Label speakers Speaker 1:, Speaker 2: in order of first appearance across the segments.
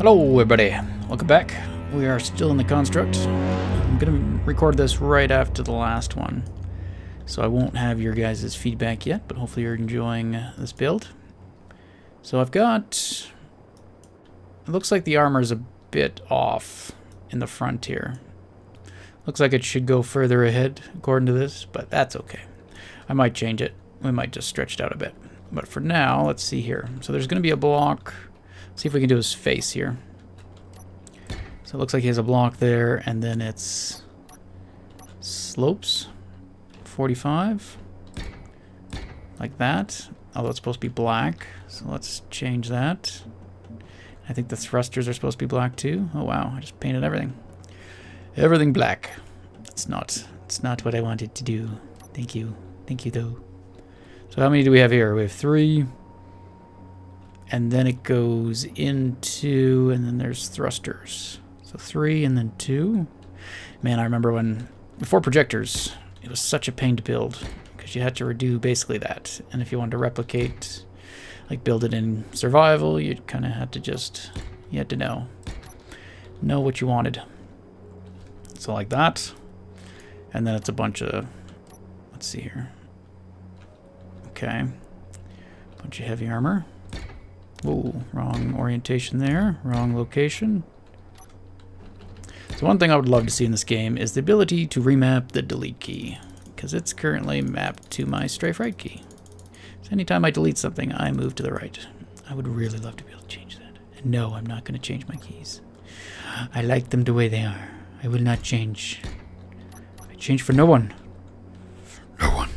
Speaker 1: Hello everybody, welcome back. We are still in the construct. I'm gonna record this right after the last one, so I won't have your guys' feedback yet, but hopefully you're enjoying this build. So I've got, it looks like the armor's a bit off in the front here. Looks like it should go further ahead according to this, but that's okay. I might change it. We might just stretch it out a bit. But for now, let's see here. So there's gonna be a block. See if we can do his face here. So it looks like he has a block there, and then it's slopes 45 like that. Although it's supposed to be black, so let's change that. I think the thrusters are supposed to be black too. Oh wow, I just painted everything black. It's not what I wanted to do. Thank you though. So how many do we have here? We have 3. And then it goes into, and then there's thrusters. So 3 and then 2. Man, I remember when, before projectors, it was such a pain to build because you had to redo basically that. And if you wanted to replicate, like build it in survival, you kind of had to just, you had to know what you wanted. So like that. And then it's a bunch of, let's see here. Okay. Bunch of heavy armor. Whoa, wrong orientation there, wrong location. So one thing I would love to see in this game is the ability to remap the delete key, because it's currently mapped to my strafe right key. So anytime I delete something, I move to the right. I would really love to be able to change that. And no, I'm not going to change my keys. I like them the way they are. I will not change. I change for no one. No one.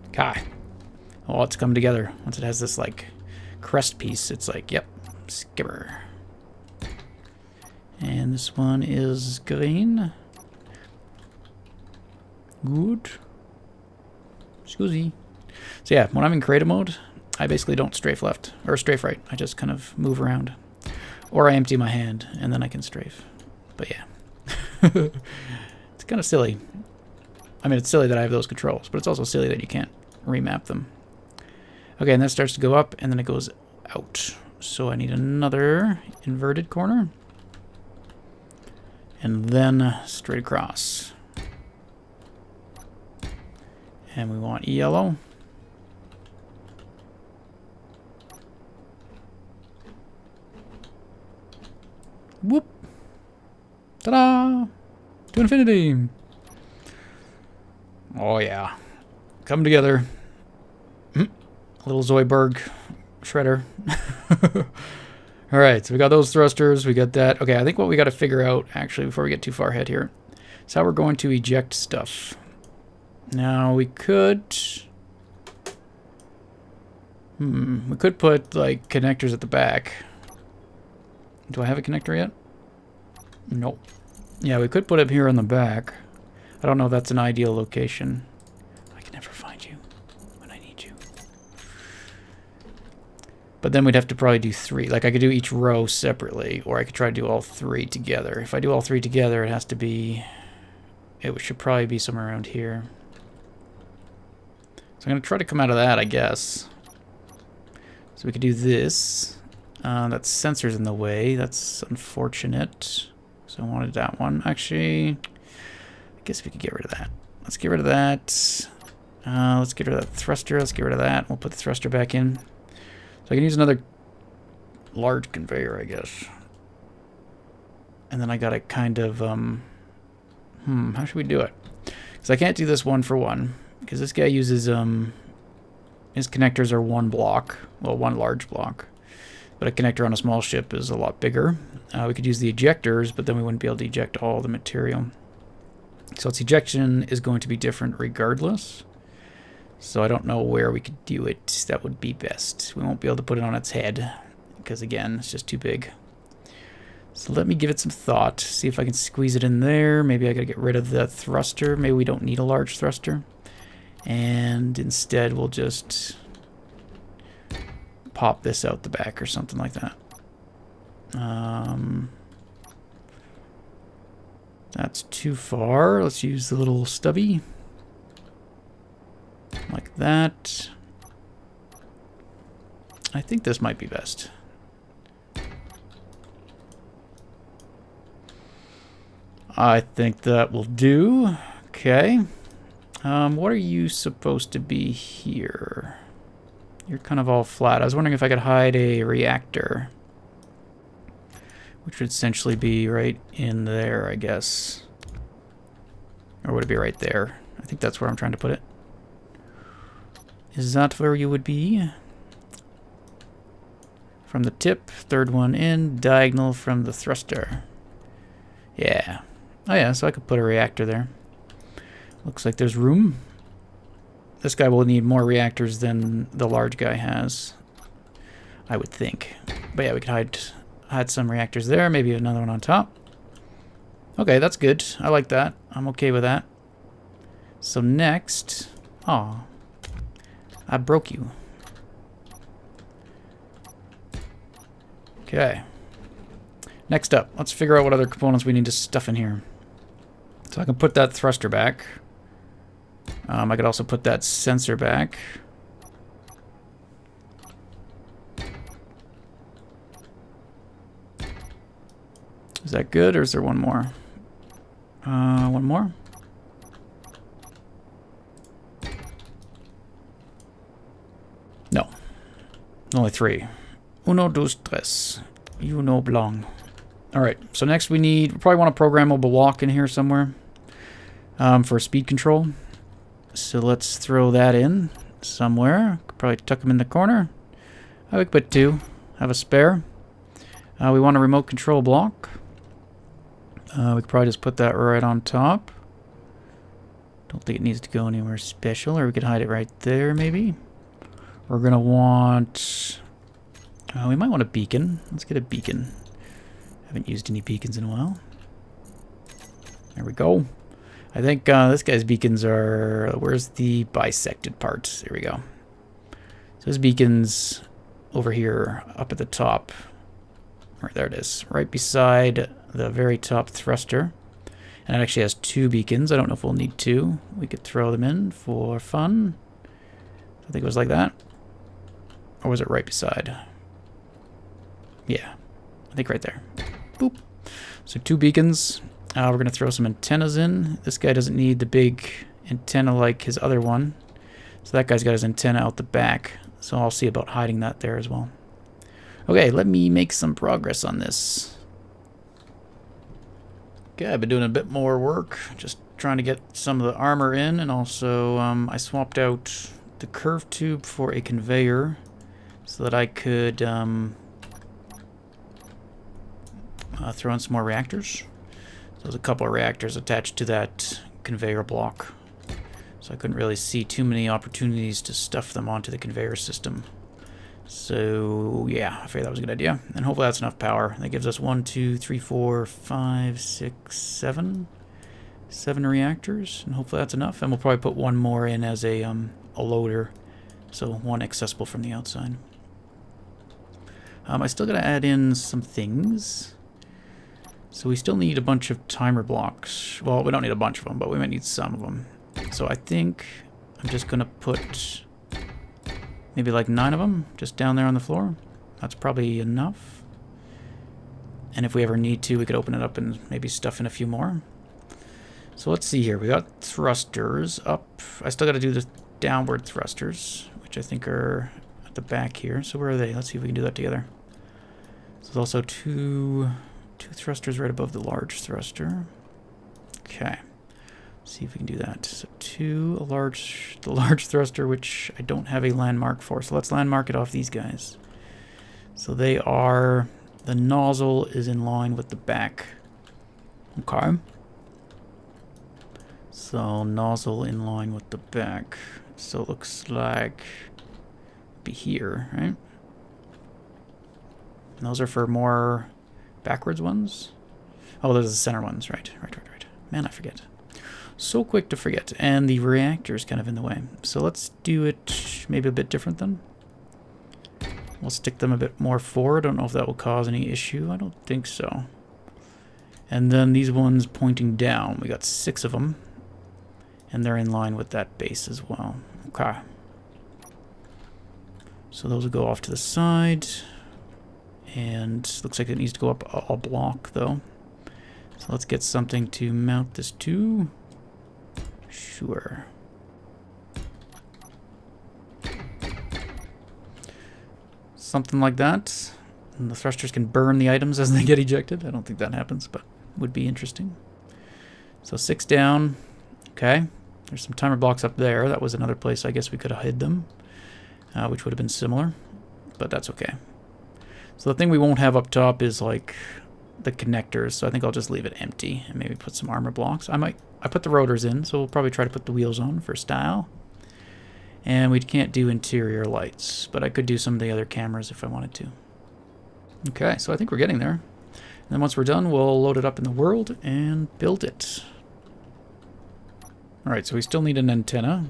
Speaker 1: Okay. Oh, it's come together. Once it has this, like, crest piece, it's like, yep, skipper. And this one is green. Good. Scusi. So yeah, when I'm in creative mode, I basically don't strafe left or strafe right. I just kind of move around, or I empty my hand and then I can strafe. But yeah, it's kind of silly. I mean, it's silly that I have those controls, but it's also silly that you can't remap them. Okay, and that starts to go up, and then it goes out. So I need another inverted corner. And then straight across. And we want yellow. Whoop! Ta-da! To infinity! Oh yeah. Come together. Little Zoidberg shredder. Alright, so we got those thrusters, we got that. Okay, I think what we got to figure out, actually, before we get too far ahead here, is how we're going to eject stuff. Now, we could... we could put, like, connectors at the back. Do I have a connector yet? Nope. Yeah, we could put it here on the back. I don't know if that's an ideal location. I can never find you. But then we'd have to probably do 3. Like, I could do each row separately, or I could try to do all 3 together. If I do all 3 together, it has to be... it should probably be somewhere around here. So I'm going to try to come out of that, I guess. So we could do this. That sensor's in the way. That's unfortunate. So I wanted that one. Actually, I guess we could get rid of that. Let's get rid of that. Let's get rid of that thruster. Let's get rid of that. We'll put the thruster back in. So I can use another large conveyor, I guess. And then I gotta kind of, how should we do it? Because I can't do this one for one. Because this guy uses, his connectors are 1 block. Well, 1 large block. But a connector on a small ship is a lot bigger. We could use the ejectors, but then we wouldn't be able to eject all the material. So its ejection is going to be different regardless. So I don't know where we could do it. That would be best. We won't be able to put it on its head because, again, it's just too big. So let me give it some thought. See if I can squeeze it in there. Maybe I gotta get rid of the thruster. Maybe we don't need a large thruster. And instead we'll just pop this out the back or something like that. That's too far. Let's use the little stubby. Like that. I think this might be best. I think that will do. Okay. What are you supposed to be here? You're kind of all flat. I was wondering if I could hide a reactor, which would essentially be right in there, I guess. Or would it be right there? I think that's where I'm trying to put it. Is that where you would be? From the tip, third one in, diagonal from the thruster. Yeah. Oh yeah, so I could put a reactor there. Looks like there's room. This guy will need more reactors than the large guy has, I would think. But yeah, we could hide some reactors there, maybe another one on top. Okay, that's good. I like that. I'm okay with that. So next... Aw. I broke you. Okay. Next up, let's figure out what other components we need to stuff in here. So I can put that thruster back. I could also put that sensor back. Is that good, or is there one more? One more? No. Only 3. Uno, dos, tres. You no belong. Alright, so next we probably want a programmable block in here somewhere for speed control. So let's throw that in somewhere. Could probably tuck them in the corner. I would put 2. Have a spare. We want a remote control block. We could probably just put that right on top. Don't think it needs to go anywhere special, or we could hide it right there maybe. We're gonna want... we might want a beacon. Let's get a beacon. Haven't used any beacons in a while. There we go. I think this guy's beacons are... Where's the bisected part? There we go. So his beacon's over here, up at the top. Right, there it is. Right beside the very top thruster. And it actually has 2 beacons. I don't know if we'll need 2. We could throw them in for fun. I think it was like that. Or was it right beside? Yeah. I think right there. Boop. So 2 beacons. We're going to throw some antennas in. This guy doesn't need the big antenna like his other one. So that guy's got his antenna out the back. So I'll see about hiding that there as well. Okay, let me make some progress on this. Okay, I've been doing a bit more work. Just trying to get some of the armor in. And also I swapped out the curved tube for a conveyor so that I could throw in some more reactors. So there's a couple of reactors attached to that conveyor block. So I couldn't really see too many opportunities to stuff them onto the conveyor system. So yeah, I figured that was a good idea. And hopefully that's enough power. That gives us 1, 2, 3, 4, 5, 6, 7. 7 reactors. And hopefully that's enough. And we'll probably put one more in as a loader. So one accessible from the outside. I still gotta add in some things. So we still need a bunch of timer blocks. Well, we don't need a bunch of them, but we might need some of them. So I think I'm just gonna put maybe like 9 of them just down there on the floor. That's probably enough. And if we ever need to, we could open it up and maybe stuff in a few more. So let's see here. We got thrusters up. I still gotta do the downward thrusters, which I think are at the back here. So where are they? Let's see if we can do that together. So there's also two thrusters right above the large thruster. Okay. Let's see if we can do that. So the large thruster, which I don't have a landmark for. So let's landmark it off these guys. So they are, the nozzle is in line with the back. Okay. So nozzle in line with the back. So it looks like be here, right? And those are for more backwards ones. Oh, those are the center ones, right. Man, I forget. So quick to forget. And the reactor is kind of in the way. So let's do it maybe a bit different then. We'll stick them a bit more forward. I don't know if that will cause any issue. I don't think so. And then these ones pointing down. We got 6 of them. And they're in line with that base as well. Okay. So those will go off to the side. And looks like it needs to go up a block though. So let's get something to mount this to. Sure. Something like that. And the thrusters can burn the items as they get ejected. I don't think that happens, but would be interesting. So 6 down. Okay. There's some timer blocks up there. That was another place I guess we could have hid them, which would have been similar, but that's okay. So the thing we won't have up top is like the connectors, so I think I'll just leave it empty and maybe put some armor blocks. I put the rotors in, so we'll probably try to put the wheels on for style. And we can't do interior lights, but I could do some of the other cameras if I wanted to. Okay, so I think we're getting there. And then once we're done, we'll load it up in the world and build it. Alright, so we still need an antenna.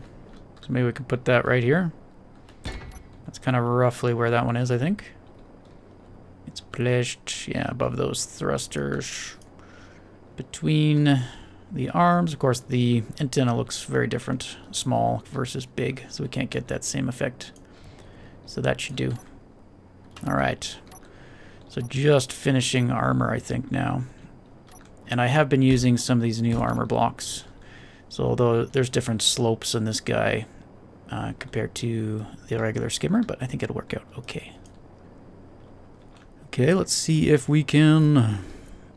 Speaker 1: So maybe we can put that right here. That's kind of roughly where that one is, I think. It's placed, yeah, above those thrusters. Between the arms. Of course, the antenna looks very different. Small versus big, so we can't get that same effect. So that should do. Alright. So just finishing armor, I think, now. And I have been using some of these new armor blocks. So although there's different slopes on this guy compared to the regular skimmer, but I think it'll work out okay. Okay, let's see if we can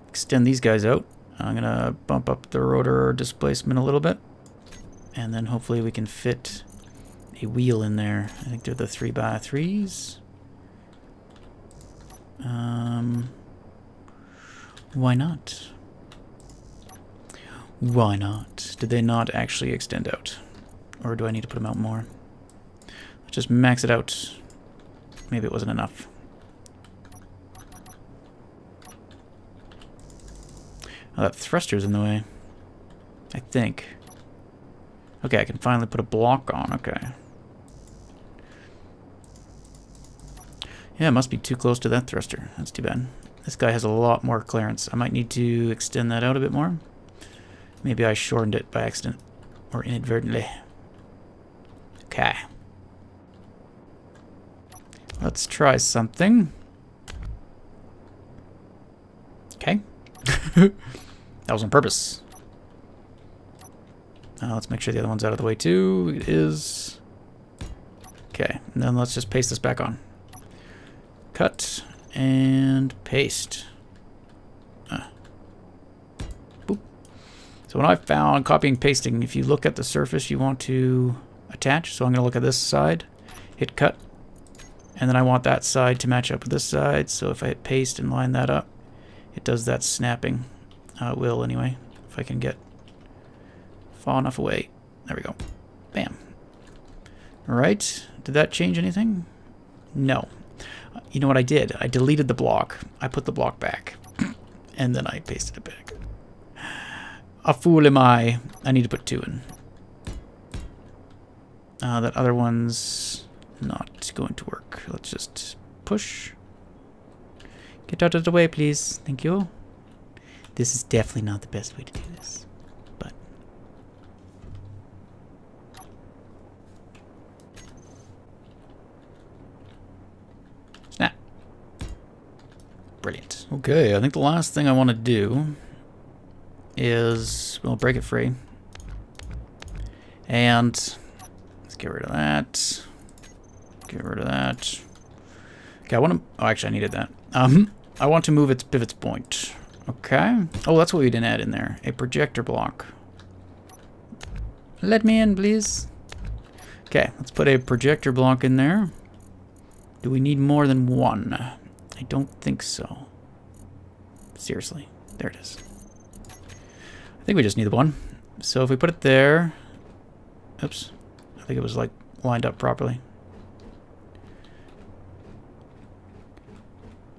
Speaker 1: extend these guys out. I'm going to bump up the rotor displacement a little bit. And then hopefully we can fit a wheel in there. I think they're the 3x3s. Why not? Why not? Did they not actually extend out? Or do I need to put them out more? Let's just max it out. Maybe it wasn't enough. Oh, that thruster's in the way. I think. Okay, I can finally put a block on. Okay. Yeah, it must be too close to that thruster. That's too bad. This guy has a lot more clearance. I might need to extend that out a bit more. Maybe I shortened it by accident or inadvertently. Okay. Let's try something. Okay. That was on purpose. Let's make sure the other one's out of the way too. It is. Okay, and then let's just paste this back on. Cut and paste. Boop. So when I found copying and pasting, if you look at the surface you want to attach, so I'm going to look at this side, hit cut, and then I want that side to match up with this side, so if I hit paste and line that up, it does that snapping. It will anyway, if I can get far enough away. There we go. Bam. Alright, did that change anything? No. You know what I did? I deleted the block. I put the block back. And then I pasted it back. A fool am I. I need to put 2 in. That other one's not going to work. Let's just push. Get out of the way, please. Thank you. This is definitely not the best way to do this. But snap. Brilliant. Okay, I think the last thing I want to do is, we'll break it free. And let's get rid of that. Get rid of that. Okay, I want to, oh, actually I needed that. I want to move its pivot point. Okay. Oh, that's what we didn't add in there. A projector block. Let me in, please. Okay, let's put a projector block in there. Do we need more than one? I don't think so. Seriously. There it is. I think we just need the one. So if we put it there... Oops. I think it was like lined up properly.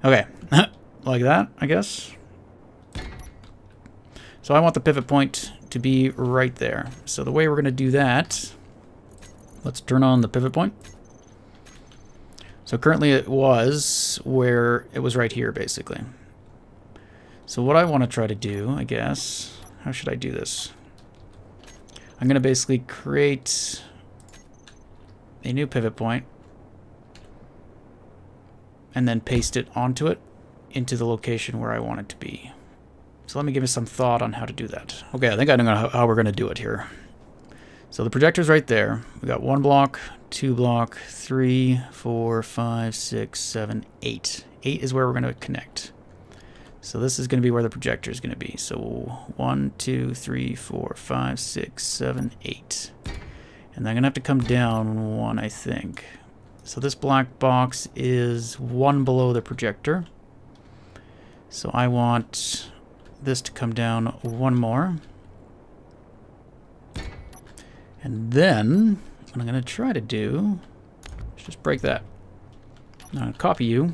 Speaker 1: Okay. Like that, I guess. So I want the pivot point to be right there. So the way we're going to do that, let's turn on the pivot point. So currently it was where it was right here, basically. So what I want to try to do, I guess, how should I do this? I'm going to basically create a new pivot point and then paste it onto it into the location where I want it to be. So let me give you some thought on how to do that. Okay, I think I know how we're going to do it here. So the projector's right there. We got 1 block, 2 block, 3, 4, 5, 6, 7, 8. 8 is where we're going to connect. So this is going to be where the projector is going to be. So 1, 2, 3, 4, 5, 6, 7, 8. And I'm going to have to come down 1, I think. So this black box is 1 below the projector. So I want this to come down 1 more. And then what I'm going to try to do is just break that. I'm going to copy you.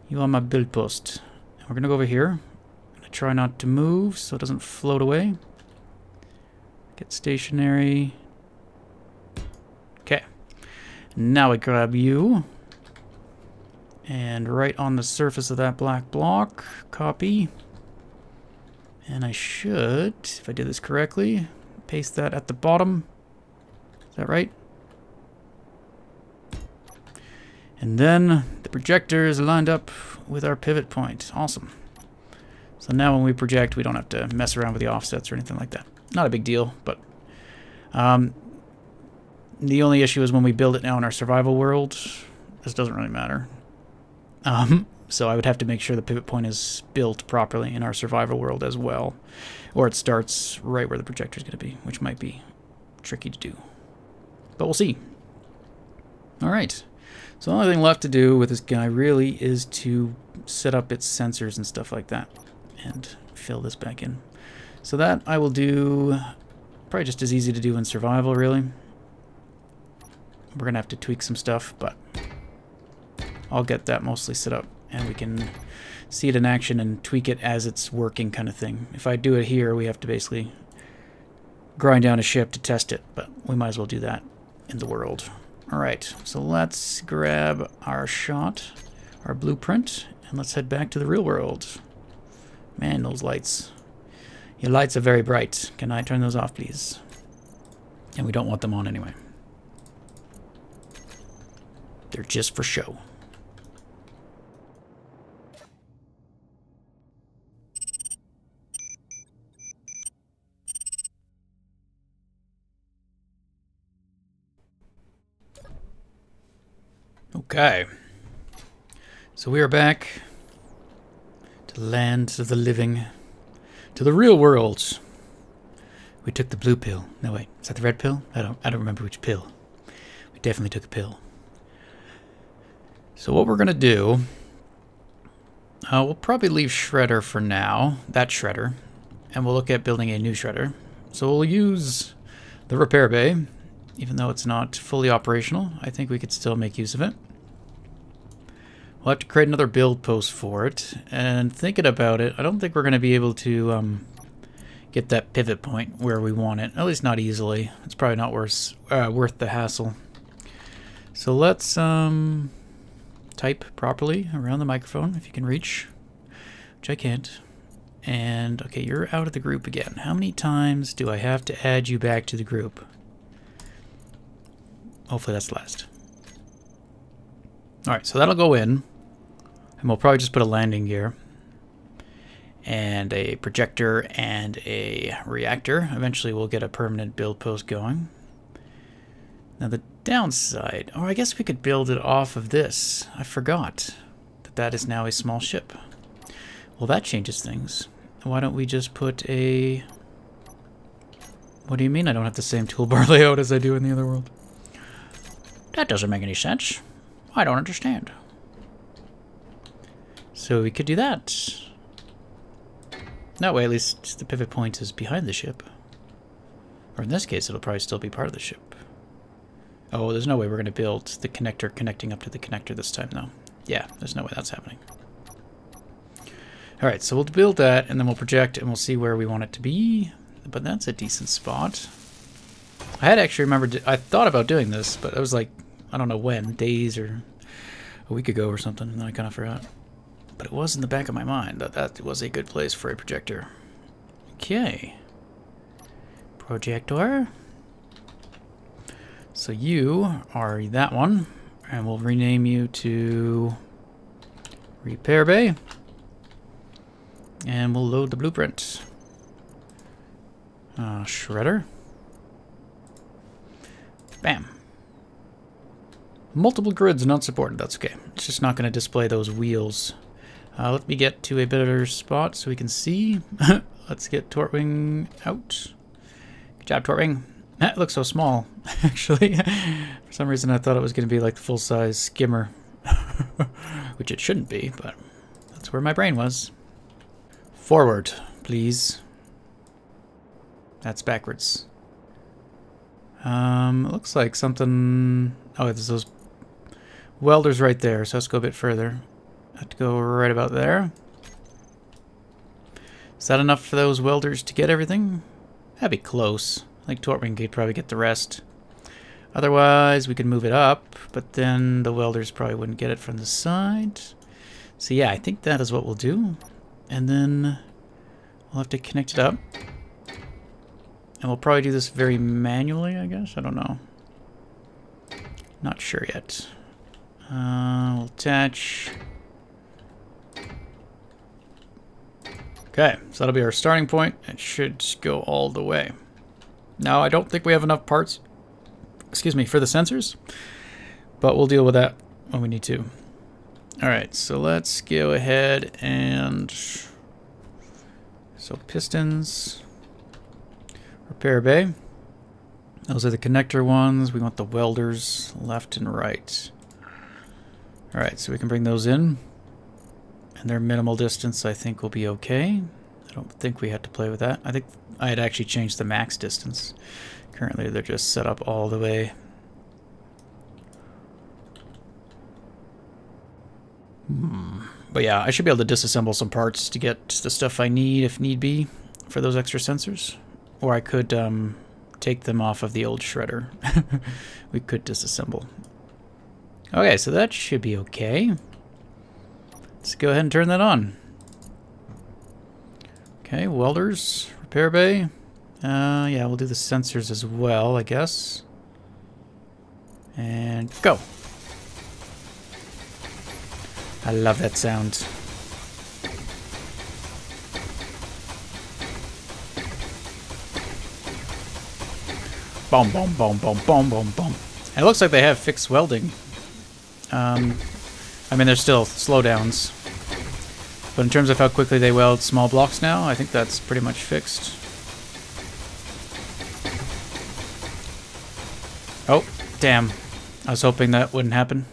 Speaker 1: You on my build post. And we're going to go over here. I'm going to try not to move so it doesn't float away. Get stationary. Okay. Now I grab you. And right on the surface of that black block, copy. And I should, if I did this correctly, paste that at the bottom. Is that right? And then the projector is lined up with our pivot point. Awesome. So now when we project, we don't have to mess around with the offsets or anything like that. Not a big deal, but the only issue is when we build it now in our survival world, this doesn't really matter. So I would have to make sure the pivot point is built properly in our survival world as well. Or it starts right where the projector is going to be, which might be tricky to do. But we'll see. Alright. So the only thing left to do with this guy really is to set up its sensors and stuff like that. And fill this back in. So that I will do probably just as easy to do in survival, really. We're going to have to tweak some stuff, but I'll get that mostly set up. And we can see it in action and tweak it as it's working kind of thing. If I do it here, we have to basically grind down a ship to test it, but we might as well do that in the world. Alright, so let's grab our shot, our blueprint, and let's head back to the real world. Man, those lights. Your lights are very bright. Can I turn those off, please? And we don't want them on anyway. They're just for show. Okay, so we are back to the land of the living, to the real world. We took the blue pill. No, wait, is that the red pill? I don't remember which pill. We definitely took a pill. So what we're gonna do, we'll probably leave shredder for now, that shredder, and we'll look at building a new shredder. So we'll use the repair bay, even though it's not fully operational. I think we could still make use of it. We'll have to create another build post for it. And thinking about it, I don't think we're going to be able to get that pivot point where we want it. At least not easily. It's probably not worth the hassle. So let's type properly around the microphone if you can reach, which I can't. And okay, you're out of the group again. How many times do I have to add you back to the group? Hopefully that's the last. Alright, so that'll go in. And we'll probably just put a landing gear. And a projector and a reactor. Eventually we'll get a permanent build post going. Now the downside... Oh, I guess we could build it off of this. I forgot that that is now a small ship. Well, that changes things. Why don't we just put a... What do you mean I don't have the same toolbar layout as I do in the other world? That doesn't make any sense. I don't understand. So we could do that. That way at least the pivot point is behind the ship. Or in this case it'll probably still be part of the ship. Oh, there's no way we're going to build the connector connecting up to the connector this time though. Yeah, there's no way that's happening. Alright, so we'll build that and then we'll project and we'll see where we want it to be. But that's a decent spot. I had actually remembered, I thought about doing this, but it was like, I don't know when, days or a week ago or something, and then I kind of forgot. But it was in the back of my mind that that was a good place for a projector. Okay. Projector. So you are that one, and we'll rename you to Repair Bay. And we'll load the blueprint. Shredder. Bam. Multiple grids not supported. That's okay. It's just not going to display those wheels. Let me get to a better spot so we can see. Let's get Tortwing out. Good job, Tortwing. That looks so small, actually. For some reason, I thought it was going to be like the full-size skimmer. Which it shouldn't be, but that's where my brain was. Forward, please. That's backwards. It looks like something... Oh, there's those welders right there, so let's go a bit further. Have to go right about there. Is that enough for those welders to get everything? That'd be close. I think Tortwing could probably get the rest. Otherwise, we could move it up, but then the welders probably wouldn't get it from the side. So yeah, I think that is what we'll do. And then we'll have to connect it up. And we'll probably do this very manually, I guess. I don't know. Not sure yet. We'll attach. Okay, so that'll be our starting point. It should go all the way. Now, I don't think we have enough parts, excuse me, for the sensors, but we'll deal with that when we need to. All right, so let's go ahead and... So pistons, repair bay. Those are the connector ones. We want the welders left and right. All right, so we can bring those in. And their minimal distance, I think, will be okay. I don't think we had to play with that. I think I had actually changed the max distance. Currently, they're just set up all the way. But yeah, I should be able to disassemble some parts to get the stuff I need, if need be, for those extra sensors. Or I could take them off of the old shredder. We could disassemble. Okay, so that should be okay. Let's go ahead and turn that on. Okay, welders, repair bay. Yeah, we'll do the sensors as well, I guess. And go. I love that sound. Boom, boom, boom, boom, boom, boom, boom. It looks like they have fixed welding. I mean, there's still slowdowns. But in terms of how quickly they weld small blocks now, I think that's pretty much fixed. Oh, damn. I was hoping that wouldn't happen.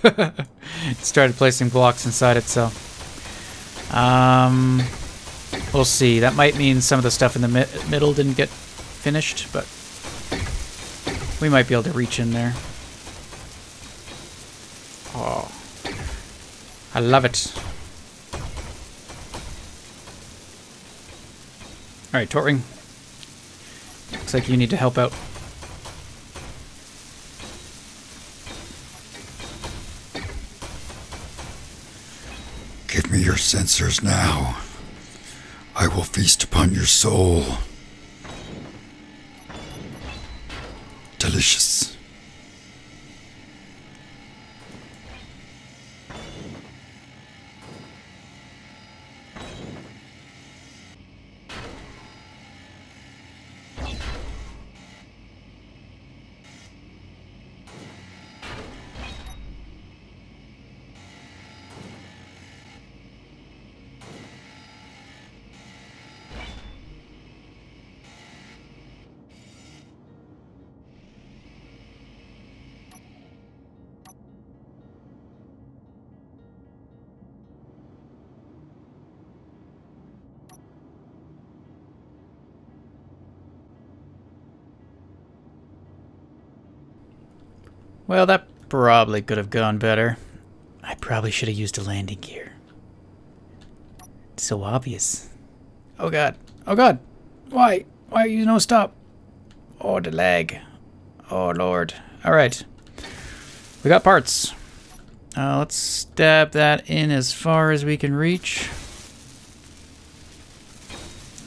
Speaker 1: It started placing blocks inside itself. We'll see. That might mean some of the stuff in the middle didn't get finished, but we might be able to reach in there. Oh, I love it. All right, Tortwing. Looks like you need to help out.
Speaker 2: Give me your sensors now. I will feast upon your soul. Delicious.
Speaker 1: Well, that probably could have gone better. I probably should have used a landing gear. It's so obvious. Oh god. Oh god. Why? Why are you no stop? Oh, the lag. Oh lord. Alright. We got parts. Let's stab that in as far as we can reach.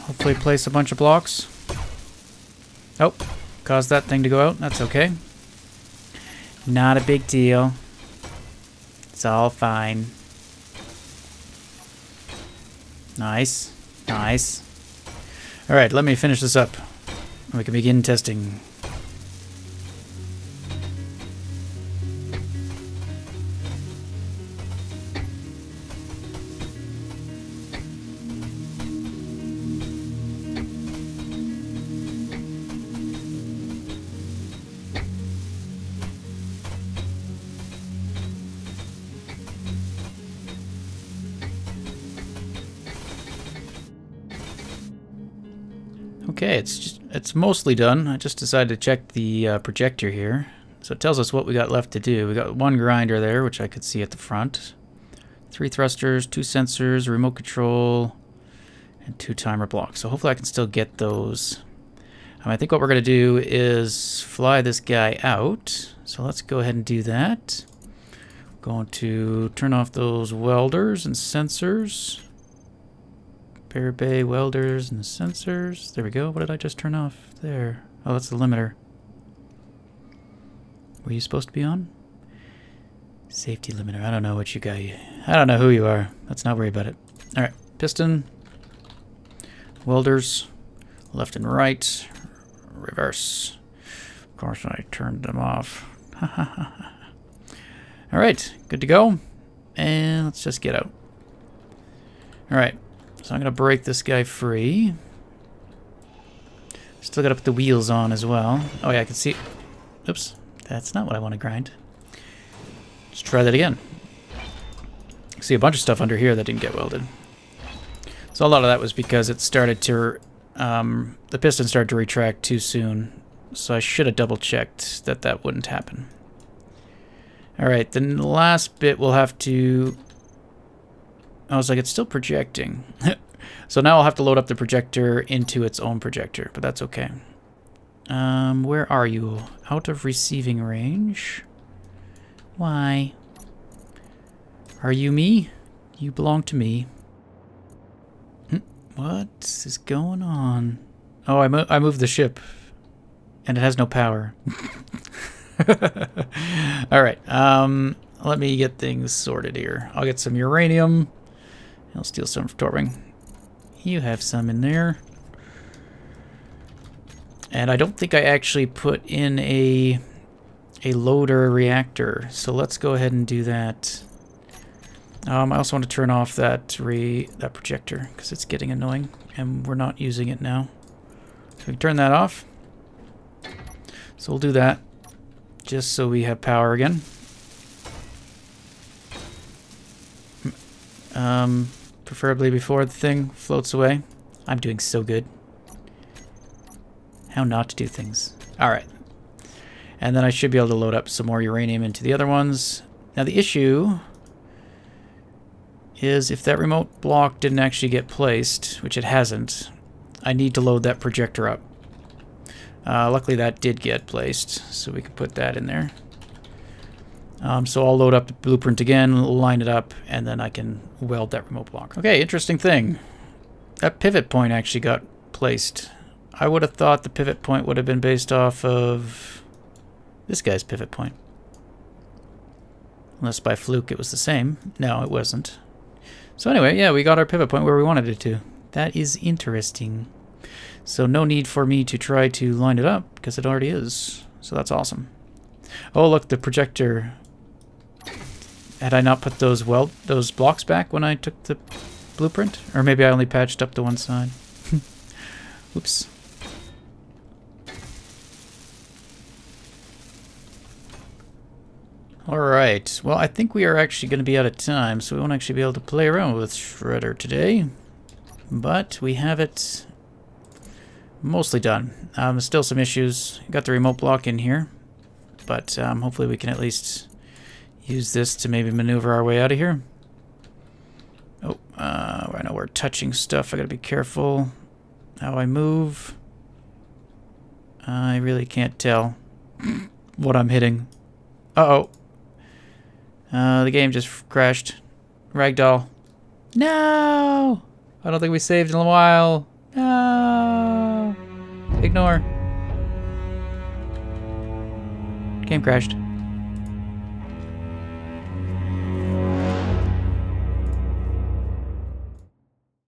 Speaker 1: Hopefully place a bunch of blocks. Oh, caused that thing to go out. That's okay. Not a big deal. It's all fine. Nice. Nice. Alright, let me finish this up. We can begin testing. Okay, it's mostly done. I just decided to check the projector here. So it tells us what we got left to do. We got one grinder there, which I could see at the front. 3 thrusters, 2 sensors, remote control, and 2 timer blocks. So hopefully I can still get those. I think what we're going to do is fly this guy out. So let's go ahead and do that. Going to turn off those welders and sensors. Repair bay, welders, and sensors. There we go. What did I just turn off? There. Oh, that's the limiter. Were you supposed to be on? Safety limiter. I don't know what you got. I don't know who you are. Let's not worry about it. Alright. Piston. Welders. Left and right. Reverse. Of course, I turned them off. Alright. Good to go. And let's just get out. Alright. So I'm going to break this guy free. Still got to put the wheels on as well. Oh yeah, I can see... Oops. That's not what I want to grind. Let's try that again. I see a bunch of stuff under here that didn't get welded. So a lot of that was because it started to... the piston started to retract too soon. So I should have double-checked that that wouldn't happen. Alright, the last bit we'll have to... I was like, it's still projecting. So now I'll have to load up the projector into its own projector, but that's okay. Where are you? Out of receiving range? Why? Are you me? You belong to me. What is going on? Oh, I moved the ship. And it has no power. Alright, let me get things sorted here. I'll get some uranium. I'll steal some from Torwing. You have some in there. And I don't think I actually put in a loader reactor, so let's go ahead and do that. I also want to turn off that projector because it's getting annoying, and we're not using it now. So we can turn that off. So we'll do that just so we have power again. Preferably before the thing floats away. I'm doing so good. How not to do things. Alright. And then I should be able to load up some more uranium into the other ones. Now the issue is if that remote block didn't actually get placed, which it hasn't, I need to load that projector up. Luckily that did get placed, so we can put that in there. So I'll load up the blueprint again, line it up, and then I can weld that remote block. Okay, interesting thing. That pivot point actually got placed. I would have thought the pivot point would have been based off of this guy's pivot point. Unless by fluke it was the same. No, it wasn't. So anyway, yeah, we got our pivot point where we wanted it to. That is interesting. So no need for me to try to line it up, because it already is. So that's awesome. Oh, look, the projector. Had I not put those blocks back when I took the blueprint? Or maybe I only patched up the one side. Oops. Alright, well I think we are actually going to be out of time, so we won't actually be able to play around with Shredder today. But we have it mostly done. Still some issues. Got the remote block in here. But hopefully we can at least use this to maybe maneuver our way out of here. Oh, I know we're touching stuff. I gotta be careful how I move. I really can't tell what I'm hitting. Uh-oh. The game just crashed. Ragdoll. No! I don't think we saved in a while. No! Ignore. Game crashed.